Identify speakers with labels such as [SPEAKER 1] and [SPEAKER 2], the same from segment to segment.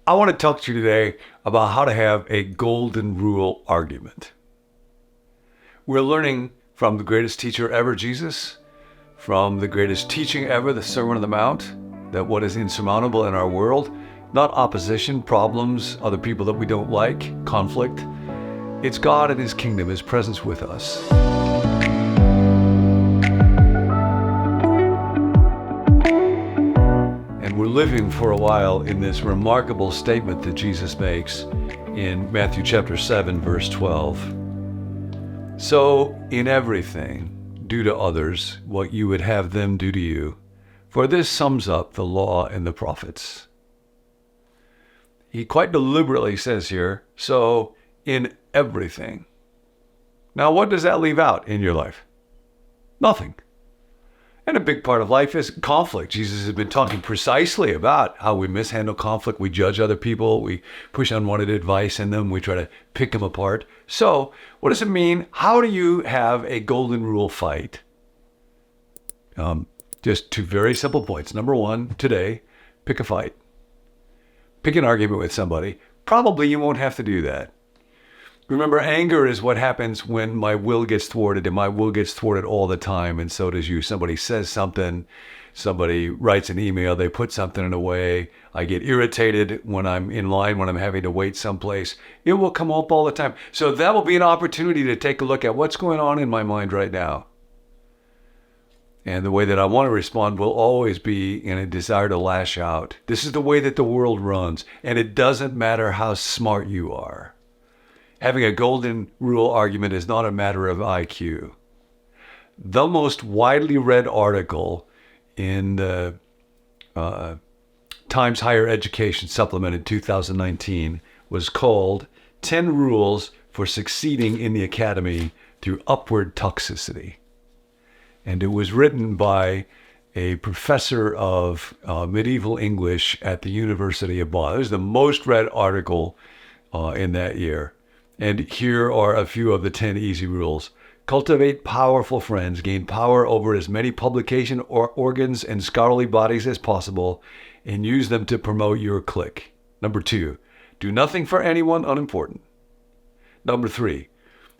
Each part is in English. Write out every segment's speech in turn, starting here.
[SPEAKER 1] I want to talk to you today about how to have a golden rule argument. We're learning from the greatest teacher ever, Jesus, from the greatest teaching ever, the Sermon on the Mount, that what is insurmountable in our world, not opposition, problems, other people that we don't like, conflict. It's God and His kingdom, His presence with us. And we're living for a while in this remarkable statement that Jesus makes in Matthew chapter 7, verse 12. So in everything, do to others what you would have them do to you, for this sums up the law and the prophets. He quite deliberately says here, so in everything. Now, what does that leave out in your life? Nothing. And a big part of life is conflict. Jesus has been talking precisely about how we mishandle conflict. We judge other people. We push unwanted advice in them. We try to pick them apart. So what does it mean? How do you have a golden rule fight? Just two very simple points. Number one, today, pick a fight. Pick an argument with somebody. Probably you won't have to do that. Remember, anger is what happens when my will gets thwarted, and my will gets thwarted all the time, and so does you. Somebody says something, somebody writes an email, they put something in a way. I get irritated when I'm in line, when I'm having to wait someplace. It will come up all the time. So that will be an opportunity to take a look at what's going on in my mind right now. And the way that I want to respond will always be in a desire to lash out. This is the way that the world runs, and it doesn't matter how smart you are. Having a golden rule argument is not a matter of IQ. The most widely read article in the Times Higher Education Supplement in 2019 was called 10 Rules for Succeeding in the Academy Through Upward Toxicity. And it was written by a professor of medieval English at the University of Bonn. It was the most read article in that year. And here are a few of the 10 easy rules. Cultivate powerful friends. Gain power over as many publication organs and scholarly bodies as possible, and use them to promote your clique. Number 2, do nothing for anyone unimportant. Number 3,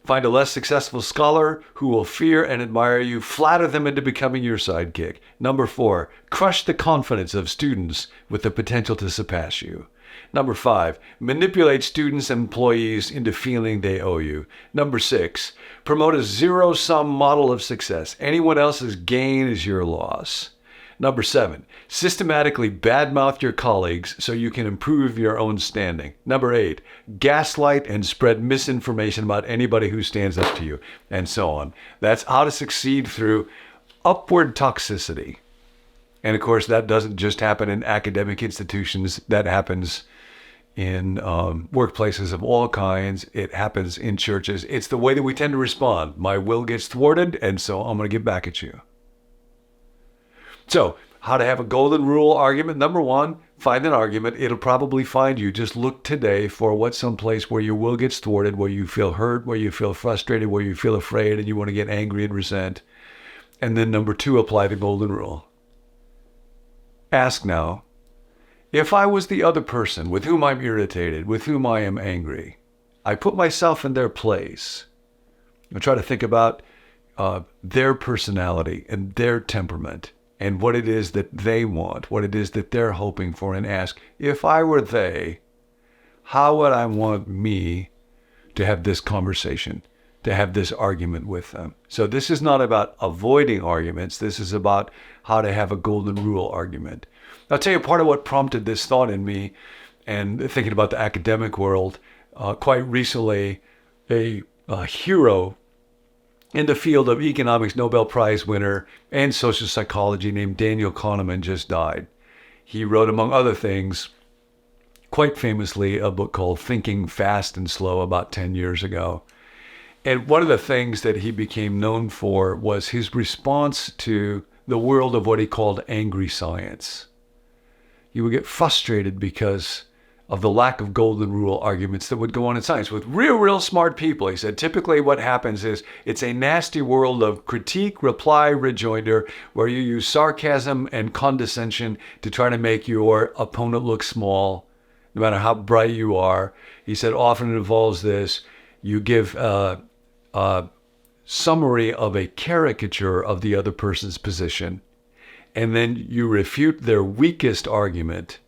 [SPEAKER 1] find a less successful scholar who will fear and admire you. Flatter them into becoming your sidekick. Number 4, crush the confidence of students with the potential to surpass you. Number 5, manipulate students and employees into feeling they owe you. Number 6, promote a zero-sum model of success. Anyone else's gain is your loss. Number 7, systematically badmouth your colleagues so you can improve your own standing. Number 8, gaslight and spread misinformation about anybody who stands up to you, and so on. That's how to succeed through upward toxicity. And of course, that doesn't just happen in academic institutions. That happens in workplaces of all kinds. It happens in churches. It's the way that we tend to respond. My will gets thwarted, and so I'm going to get back at you. So, how to have a golden rule argument. Number 1, find an argument. It'll probably find you. Just look today for what's someplace where your will gets thwarted, where you feel hurt, where you feel frustrated, where you feel afraid, and you want to get angry and resent. And then number 2, apply the golden rule. Ask now, if I was the other person with whom I'm irritated, with whom I am angry, I put myself in their place. I try to think about their personality and their temperament and what it is that they want, what it is that they're hoping for, and ask, if I were they, how would I want me to have this conversation, to have this argument with them? So this is not about avoiding arguments. This is about how to have a golden rule argument. I'll tell you part of what prompted this thought in me, and thinking about the academic world. Quite recently, a hero in the field of economics, Nobel Prize winner and social psychology named Daniel Kahneman just died. He wrote, among other things, quite famously, a book called Thinking Fast and Slow about 10 years ago. And one of the things that he became known for was his response to the world of what he called angry science. He would get frustrated because of the lack of golden rule arguments that would go on in science with real smart people. He said, typically what happens is it's a nasty world of critique, reply, rejoinder, where you use sarcasm and condescension to try to make your opponent look small no matter how bright you are. He said often it involves this. You give a summary of a caricature of the other person's position, and then you refute their weakest argument,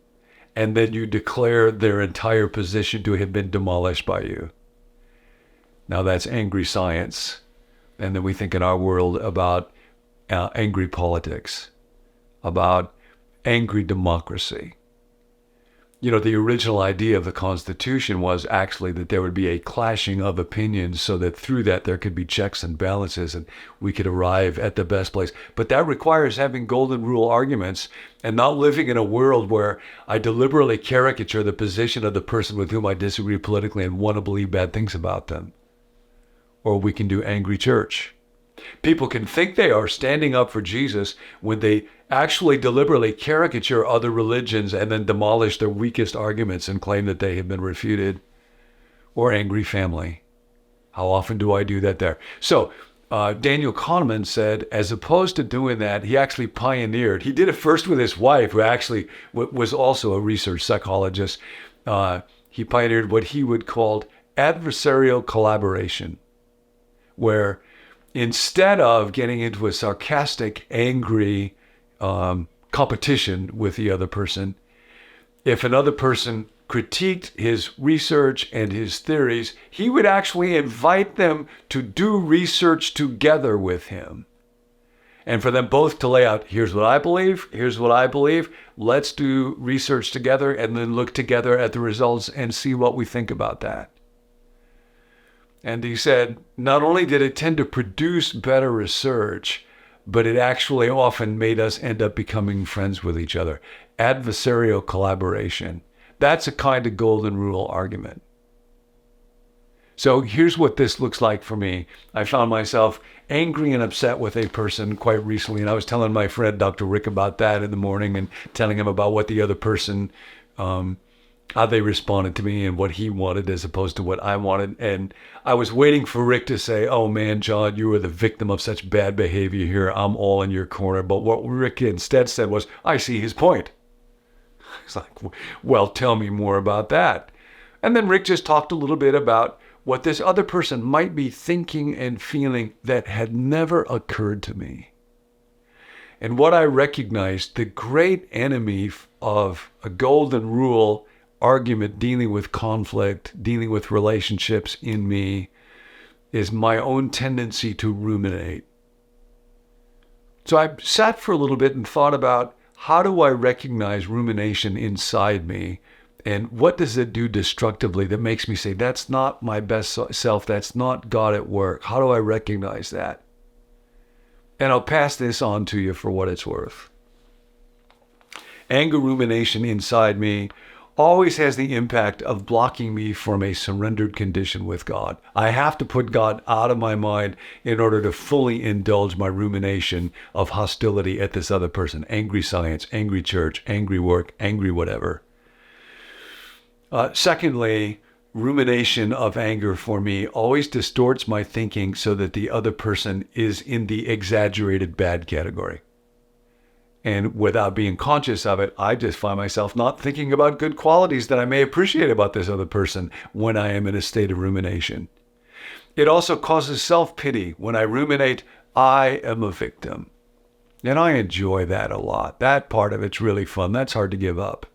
[SPEAKER 1] and then you declare their entire position to have been demolished by you. Now that's angry science. And then we think in our world about angry politics, about angry democracy. You know, the original idea of the Constitution was actually that there would be a clashing of opinions so that through that there could be checks and balances and we could arrive at the best place. But that requires having golden rule arguments and not living in a world where I deliberately caricature the position of the person with whom I disagree politically and want to believe bad things about them. Or we can do angry church. People can think they are standing up for Jesus when they actually deliberately caricature other religions and then demolish their weakest arguments and claim that they have been refuted. Or angry family. How often do I do that there? So Daniel Kahneman said, as opposed to doing that, he actually pioneered. He did it first with his wife, who actually was also a research psychologist. He pioneered what he would call adversarial collaboration, where instead of getting into a sarcastic, angry competition with the other person, if another person critiqued his research and his theories, he would actually invite them to do research together with him. And for them both to lay out, here's what I believe, here's what I believe, let's do research together and then look together at the results and see what we think about that. And he said, not only did it tend to produce better research, but it actually often made us end up becoming friends with each other. Adversarial collaboration. That's a kind of golden rule argument. So here's what this looks like for me. I found myself angry and upset with a person quite recently, and I was telling my friend Dr. Rick about that in the morning and telling him about what the other person, how they responded to me and what he wanted as opposed to what I wanted. And I was waiting for Rick to say, oh man, John, you were the victim of such bad behavior here. I'm all in your corner. But what Rick instead said was, I see his point. It's like, well, tell me more about that. And then Rick just talked a little bit about what this other person might be thinking and feeling that had never occurred to me. And what I recognized, the great enemy of a golden rule argument dealing with conflict, dealing with relationships in me, is my own tendency to ruminate. So I sat for a little bit and thought about, how do I recognize rumination inside me? And what does it do destructively that makes me say, that's not my best self, that's not God at work? How do I recognize that? And I'll pass this on to you for what it's worth. Anger rumination inside me always has the impact of blocking me from a surrendered condition with God. I have to put God out of my mind in order to fully indulge my rumination of hostility at this other person. Angry science, angry church, angry work, angry whatever. Secondly, rumination of anger for me always distorts my thinking so that the other person is in the exaggerated bad category. And without being conscious of it, I just find myself not thinking about good qualities that I may appreciate about this other person when I am in a state of rumination. It also causes self-pity. When I ruminate, I am a victim. And I enjoy that a lot. That part of it's really fun. That's hard to give up.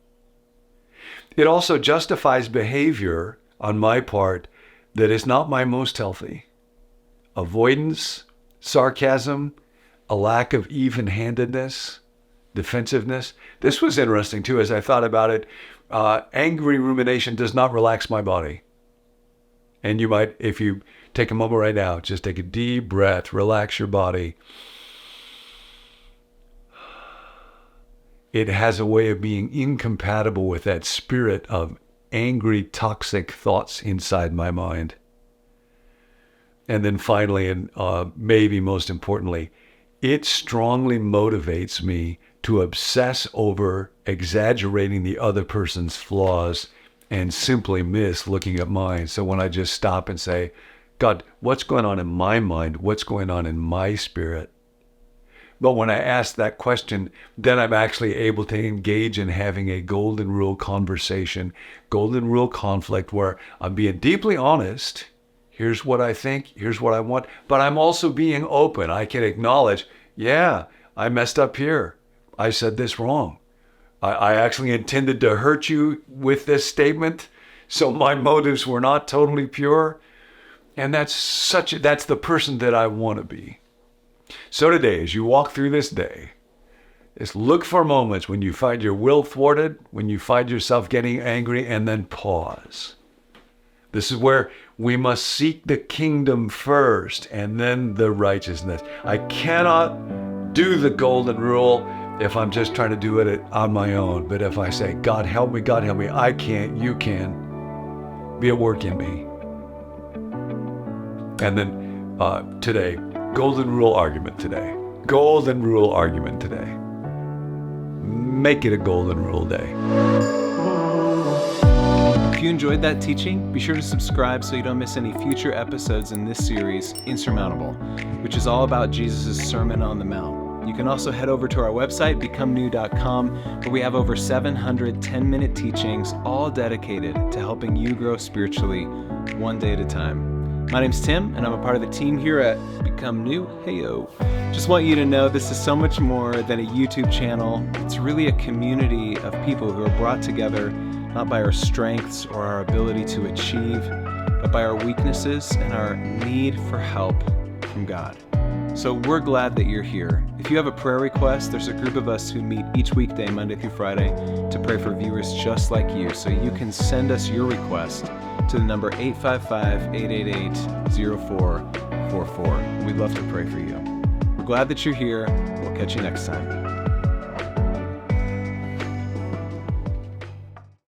[SPEAKER 1] It also justifies behavior on my part that is not my most healthy. Avoidance, sarcasm, a lack of even-handedness, defensiveness. This was interesting too as I thought about it. Angry rumination does not relax my body. And you might, if you take a moment right now, just take a deep breath, relax your body. It has a way of being incompatible with that spirit of angry, toxic thoughts inside my mind. And then finally, and maybe most importantly, it strongly motivates me to obsess over exaggerating the other person's flaws and simply miss looking at mine. So when I just stop and say, God, what's going on in my mind? What's going on in my spirit? But when I ask that question, then I'm actually able to engage in having a golden rule conversation, golden rule conflict where I'm being deeply honest. Here's what I think, here's what I want, but I'm also being open. I can acknowledge, yeah, I messed up here. I said this wrong. I actually intended to hurt you with this statement, so my motives were not totally pure. And that's the person that I want to be. So today, as you walk through this day, just look for moments when you find your will thwarted, when you find yourself getting angry, and then pause. This is where we must seek the kingdom first and then the righteousness. I cannot do the golden rule if I'm just trying to do it on my own. But if I say, God help me, I can't, you can, be at work in me. And then today, golden rule argument today. Golden rule argument today. Make it a golden rule day.
[SPEAKER 2] If you enjoyed that teaching, be sure to subscribe so you don't miss any future episodes in this series, Insurmountable, which is all about Jesus' Sermon on the Mount. You can also head over to our website, becomenew.com, where we have over 700 10-minute teachings, all dedicated to helping you grow spiritually one day at a time. My name's Tim, and I'm a part of the team here at Become New. Heyo. Just want you to know this is so much more than a YouTube channel. It's really a community of people who are brought together not by our strengths or our ability to achieve, but by our weaknesses and our need for help from God. So we're glad that you're here. If you have a prayer request, there's a group of us who meet each weekday, Monday through Friday, to pray for viewers just like you. So you can send us your request to the number 855-888-0444. We'd love to pray for you. We're glad that you're here. We'll catch you next time.